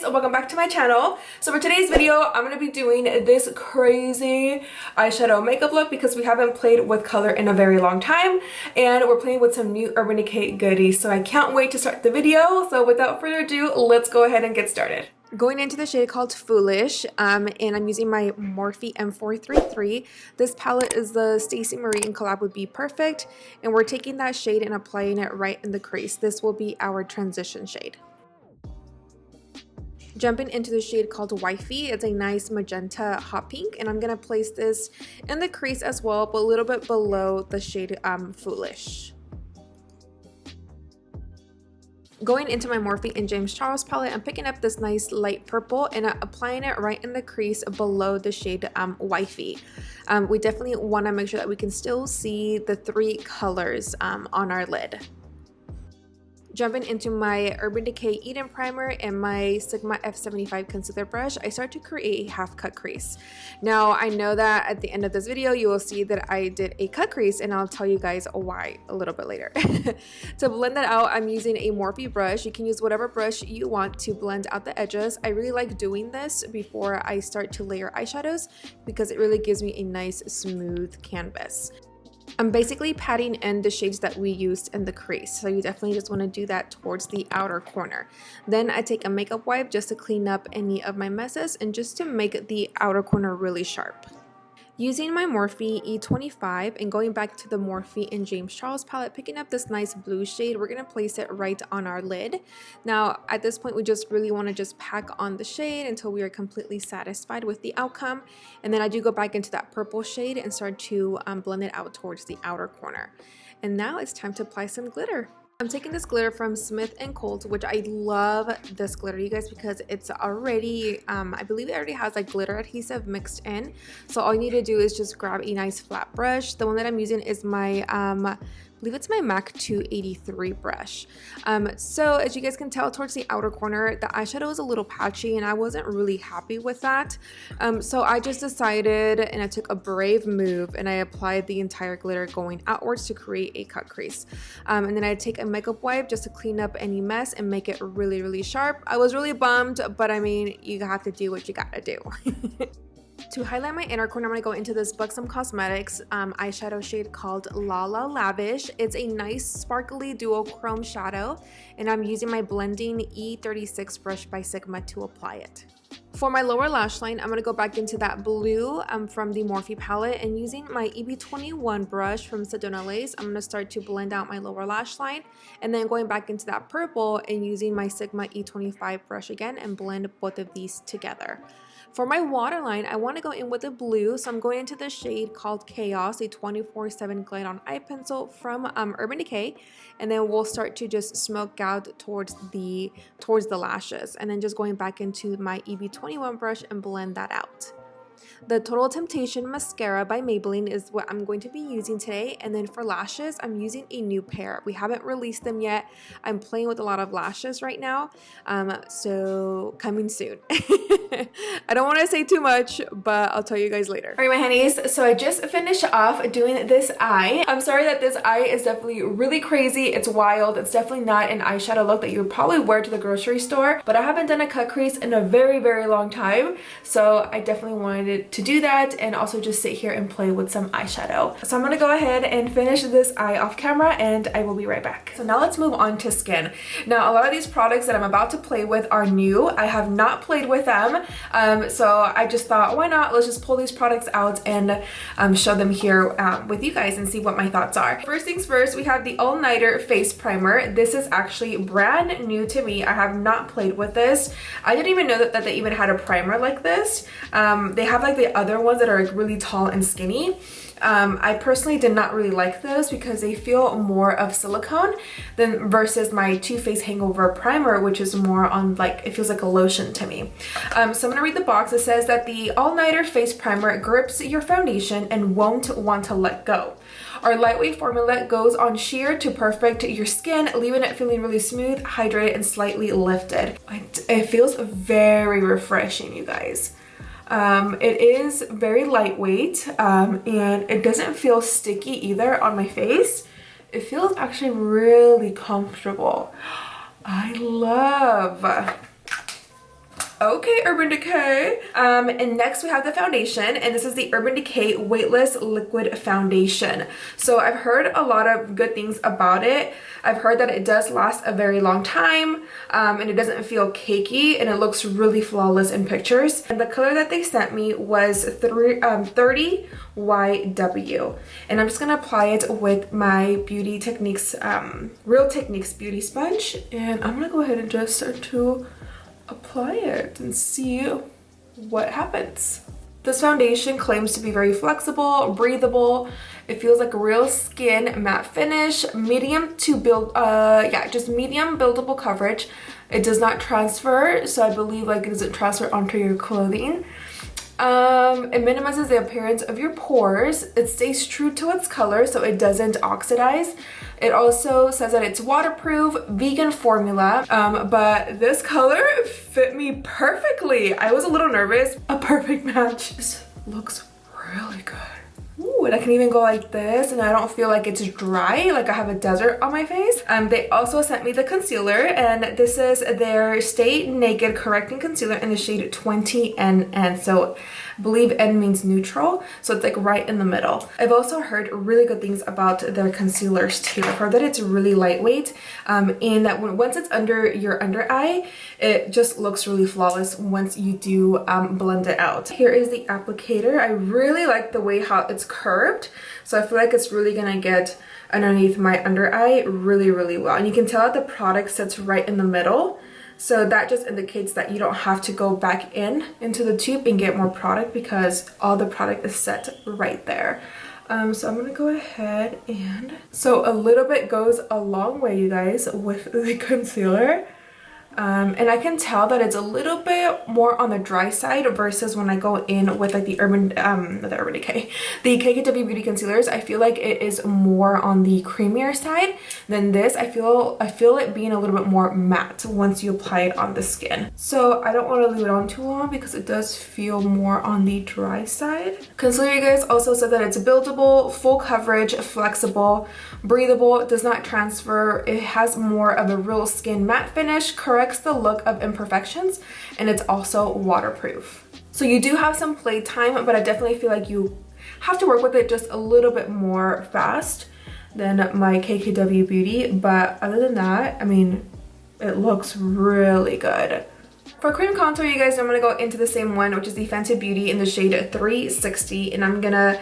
honey's, welcome back to my channel. So for today's video, I'm going to be doing this crazy eyeshadow makeup look because we haven't played with color in a very long time and we're playing with some new Urban Decay goodies. So I can't wait to start the video. So without further ado, let's go ahead and get started. Going into the shade called Foolish, and I'm using my Morphe M433. This palette is the STACIE in collab with BPERFECT, and we're taking that shade and applying it right in the crease. This will be our transition shade. Jumping into the shade called Wifey, it's a nice magenta hot pink, and I'm gonna place this in the crease as well, but a little bit below the shade Foolish. Going into my Morphe and James Charles palette, I'm picking up this nice light purple and applying it right in the crease below the shade Wifey. We definitely want to make sure that we can still see the three colors on our lid. Jumping into my Urban Decay Eden Primer and my Sigma F75 concealer brush, I start to create a half cut crease. Now, I know that at the end of this video, you will see that I did a cut crease, and I'll tell you guys why a little bit later. To blend that out, I'm using a Morphe brush. You can use whatever brush you want to blend out the edges. I really like doing this before I start to layer eyeshadows because it really gives me a nice smooth canvas. I'm basically patting in the shades that we used in the crease, so you definitely just want to do that towards the outer corner. Then I take a makeup wipe just to clean up any of my messes and just to make the outer corner really sharp. Using my Morphe E25 and going back to the Morphe and James Charles palette, picking up this nice blue shade, we're going to place it right on our lid. Now, at this point, we just really want to just pack on the shade until we are completely satisfied with the outcome. And then I do go back into that purple shade and start to blend it out towards the outer corner. And now it's time to apply some glitter. I'm taking this glitter from Smith & Colt, which I love this glitter, you guys, because it's already, I believe it already has like glitter adhesive mixed in. So all you need to do is just grab a nice flat brush. The one that I'm using is my, I believe it's my MAC 283 brush. So as you guys can tell, towards the outer corner, the eyeshadow is a little patchy and I wasn't really happy with that. So I just decided, and I took a brave move, and I applied the entire glitter going outwards to create a cut crease. And then I take a makeup wipe just to clean up any mess and make it really, really sharp. I was really bummed, but I mean, you have to do what you gotta do. To highlight my inner corner, I'm going to go into this BUXOM Cosmetics eyeshadow shade called LAVISH. It's a nice sparkly duochrome shadow, and I'm using my blending E36 brush by Sigma to apply it. For my lower lash line, I'm going to go back into that blue from the Morphe palette, and using my EB21 brush from Sedona Lace, I'm going to start to blend out my lower lash line, and then going back into that purple and using my Sigma E25 brush again and blend both of these together. For my waterline, I want to go in with a blue, so I'm going into the shade called Chaos, a 24/7 Glide-On Eye Pencil from Urban Decay, and then we'll start to just smoke out towards the lashes, and then just going back into my EB21 brush and blend that out. The Total Temptation Mascara by Maybelline is what I'm going to be using today. And then for lashes, I'm using a new pair. We haven't released them yet. I'm playing with a lot of lashes right now. So coming soon. I don't want to say too much, but I'll tell you guys later. All right, my honeys. So I just finished off doing this eye. I'm sorry that this eye is definitely really crazy. It's wild. It's definitely not an eyeshadow look that you would probably wear to the grocery store. But I haven't done a cut crease in a very, very long time. So I definitely wanted to do that and also just sit here and play with some eyeshadow. So I'm gonna go ahead and finish this eye off camera and I will be right back. So now let's move on to skin. Now a lot of these products that I'm about to play with are new. I have not played with them. So I just thought, why not? Let's just pull these products out and show them here with you guys and see what my thoughts are. First things first, we have the All Nighter Face Primer. This is actually brand new to me. I have not played with this. I didn't even know that they even had a primer like this. They have like the other ones that are like really tall and skinny. I personally did not really like those because they feel more of silicone than versus my Too Faced Hangover Primer, which is more on like, it feels like a lotion to me. So I'm gonna read the box. It says that the All Nighter Face Primer grips your foundation and won't want to let go. Our lightweight formula goes on sheer to perfect your skin, leaving it feeling really smooth, hydrated, and slightly lifted. It feels very refreshing, you guys. It is very lightweight and it doesn't feel sticky either on my face. It feels actually really comfortable. I love Okay, Urban Decay. And next we have the foundation, and this is the Urban Decay Weightless Liquid Foundation. So I've heard a lot of good things about it. I've heard that it does last a very long time, and it doesn't feel cakey, and it looks really flawless in pictures. And the color that they sent me was 30 YW. And I'm just gonna apply it with my Beauty Techniques, Real Techniques Beauty Sponge. And I'm gonna go ahead and just start to apply it and see what happens. This foundation claims to be very flexible, breathable. It feels like a real skin matte finish, medium to build, just medium buildable coverage. It does not transfer, so I believe like it doesn't transfer onto your clothing. It minimizes the appearance of your pores. It stays true to its color, so it doesn't oxidize. It also says that it's waterproof, vegan formula, but this color fit me perfectly. I was a little nervous. A perfect match. This looks really good. Ooh, and I can even go like this and I don't feel like it's dry, like I have a desert on my face. They also sent me the concealer, and this is their Stay Naked Correcting Concealer in the shade 20NN. So I believe N means neutral, so it's like right in the middle. I've also heard really good things about their concealers too. I've heard that it's really lightweight, and that once it's under your under eye, it just looks really flawless once you do blend it out. Here is the applicator. I really like the way how it's curved, so I feel like it's really gonna get underneath my under eye really well. And you can tell that the product sits right in the middle, so that just indicates that you don't have to go back into the tube and get more product because all the product is set right there. So I'm gonna go ahead and so a little bit goes a long way, you guys, with the concealer. And I can tell that it's a little bit more on the dry side versus when I go in with like the the KKW Beauty concealers. I feel like it is more on the creamier side than this. I feel it being a little bit more matte once you apply it on the skin. So I don't want to leave it on too long because it does feel more on the dry side. Concealer, you guys, also said that it's buildable, full coverage, flexible, breathable, does not transfer. It has more of a real skin matte finish, corrects the look of imperfections, and it's also waterproof. So you do have some playtime, but I definitely feel like you have to work with it just a little bit more fast than my KKW Beauty. But other than that, I mean, it looks really good. For cream contour, you guys, I'm going to go into the same one, which is the Fenty Beauty in the shade 360, and I'm going to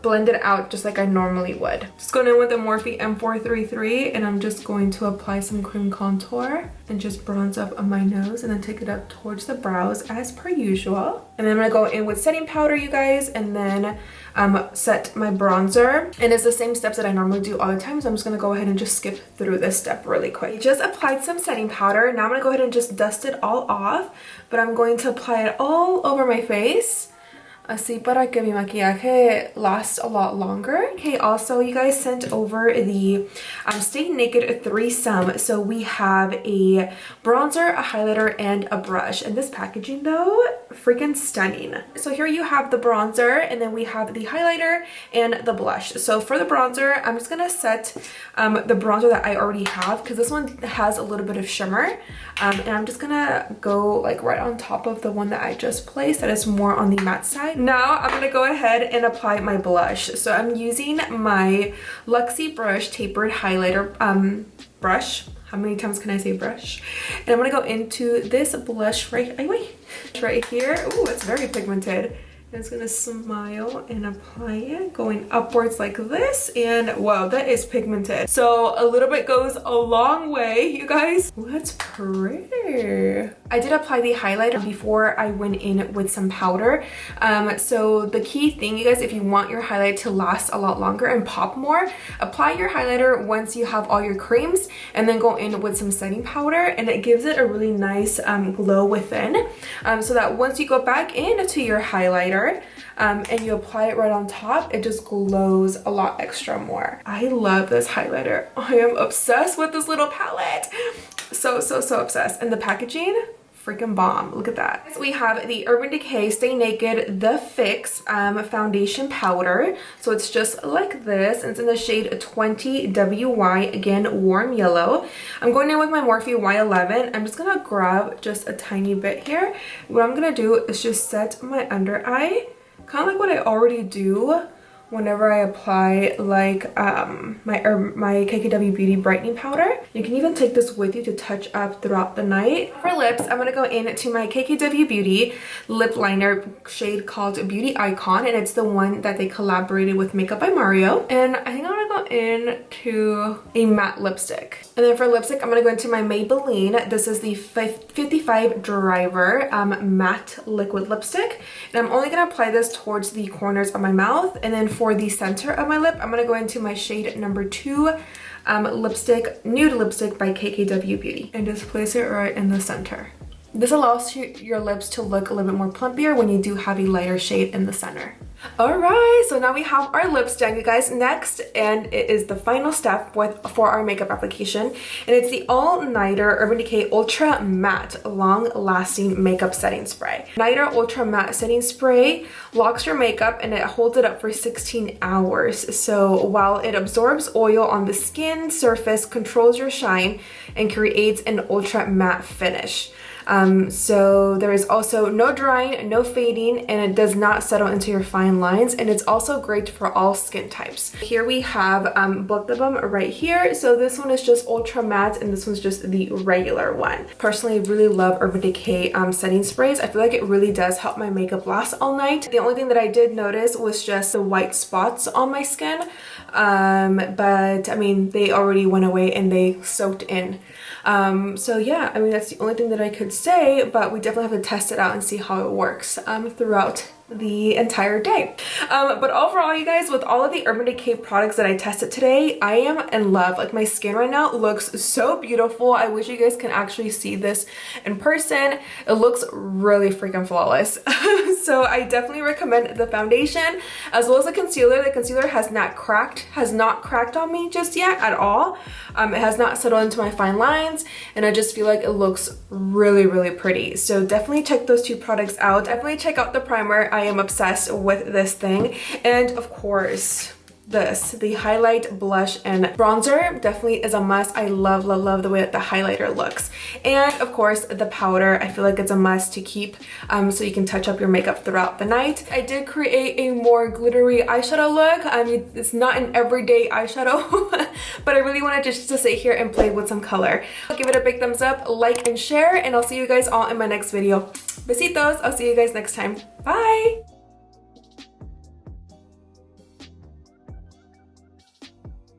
blend it out just like I normally would. Just going in with the Morphe M433, and I'm just going to apply some cream contour and just bronze up on my nose and then take it up towards the brows as per usual. And then I'm going to go in with setting powder, you guys, and then set my bronzer. And it's the same steps that I normally do all the time, so I'm just going to go ahead and just skip through this step really quick. I just applied some setting powder. Now I'm going to go ahead and just dust it all off, but I'm going to apply it all over my face, así para que mi maquillaje lasts a lot longer. Okay, also you guys sent over the Stay Naked threesome. So we have a bronzer, a highlighter, and a brush. And this packaging though, freaking stunning. So here you have the bronzer, and then we have the highlighter and the blush. So for the bronzer, I'm just gonna set the bronzer that I already have, because this one has a little bit of shimmer. And I'm just gonna go like right on top of the one that I just placed that is more on the matte side. Now I'm gonna go ahead and apply my blush. So I'm using my Luxie Brush Tapered Highlighter brush. How many times can I say brush? And I'm gonna go into this blush right here. Ooh, it's very pigmented. I'm just gonna smile and apply it, going upwards like this, and wow, that is pigmented. So a little bit goes a long way, you guys. Ooh, that's pretty. I did apply the highlighter before I went in with some powder. So the key thing, you guys, if you want your highlight to last a lot longer and pop more, apply your highlighter once you have all your creams, and then go in with some setting powder, and it gives it a really nice glow within, so that once you go back into your highlighter and you apply it right on top, it just glows a lot extra more. I love this highlighter. I am obsessed with this little palette. So obsessed. And the packaging, freaking bomb. Look at that. So we have the Urban Decay Stay Naked The Fix foundation powder. So it's just like this, and it's in the shade 20 WY, again warm yellow. I'm going in with my Morphe Y11. I'm just gonna grab just a tiny bit here. What I'm gonna do is just set my under eye, kind of like what I already do whenever I apply like my KKW Beauty brightening powder. You can even take this with you to touch up throughout the night. For lips, I'm gonna go into my KKW Beauty lip liner shade called Beauty Icon, and it's the one that they collaborated with Makeup by Mario. And I think I'm gonna go into a matte lipstick. And then for lipstick, I'm gonna go into my Maybelline. This is the 55 Driver matte liquid lipstick. And I'm only gonna apply this towards the corners of my mouth. And then for the center of my lip, I'm gonna go into my shade number 2 lipstick, nude lipstick by KKW Beauty. And just place it right in the center. This allows your lips to look a little bit more plumpier when you do have a lighter shade in the center. Alright, so now we have our lips done, you guys. Next, and it is the final step for our makeup application, and it's the All Nighter Urban Decay Ultra Matte Long Lasting Makeup Setting Spray. Nighter Ultra Matte Setting Spray locks your makeup and it holds it up for 16 hours. So while it absorbs oil on the skin surface, controls your shine, and creates an ultra matte finish. So there is also no drying, no fading, and it does not settle into your fine lines, and it's also great for all skin types. Here we have both of them right here. So this one is just ultra matte and this one's just the regular one. Personally, I really love Urban Decay setting sprays. I feel like it really does help my makeup last all night. The only thing that I did notice was just the white spots on my skin, but I mean they already went away and they soaked in. So yeah, I mean that's the only thing that I could say, but we definitely have to test it out and see how it works throughout the entire day. But overall, you guys, with all of the Urban Decay products that I tested today, I am in love. Like, my skin right now looks so beautiful. I wish you guys can actually see this in person. It looks really freaking flawless. So I definitely recommend the foundation as well as the concealer. The concealer has not cracked on me just yet at all. It has not settled into my fine lines, and I just feel like it looks really, really pretty. So definitely check those two products out. Definitely check out the primer. I am obsessed with this thing. And of course, the highlight, blush, and bronzer definitely is a must. I love, love, love the way that the highlighter looks. And of course, the powder, I feel like it's a must to keep so you can touch up your makeup throughout the night. I did create a more glittery eyeshadow look. I mean, it's not an everyday eyeshadow, but I really wanted just to sit here and play with some color. Give it a big thumbs up, like, and share, and I'll see you guys all in my next video. Besitos. I'll see you guys next time. Bye!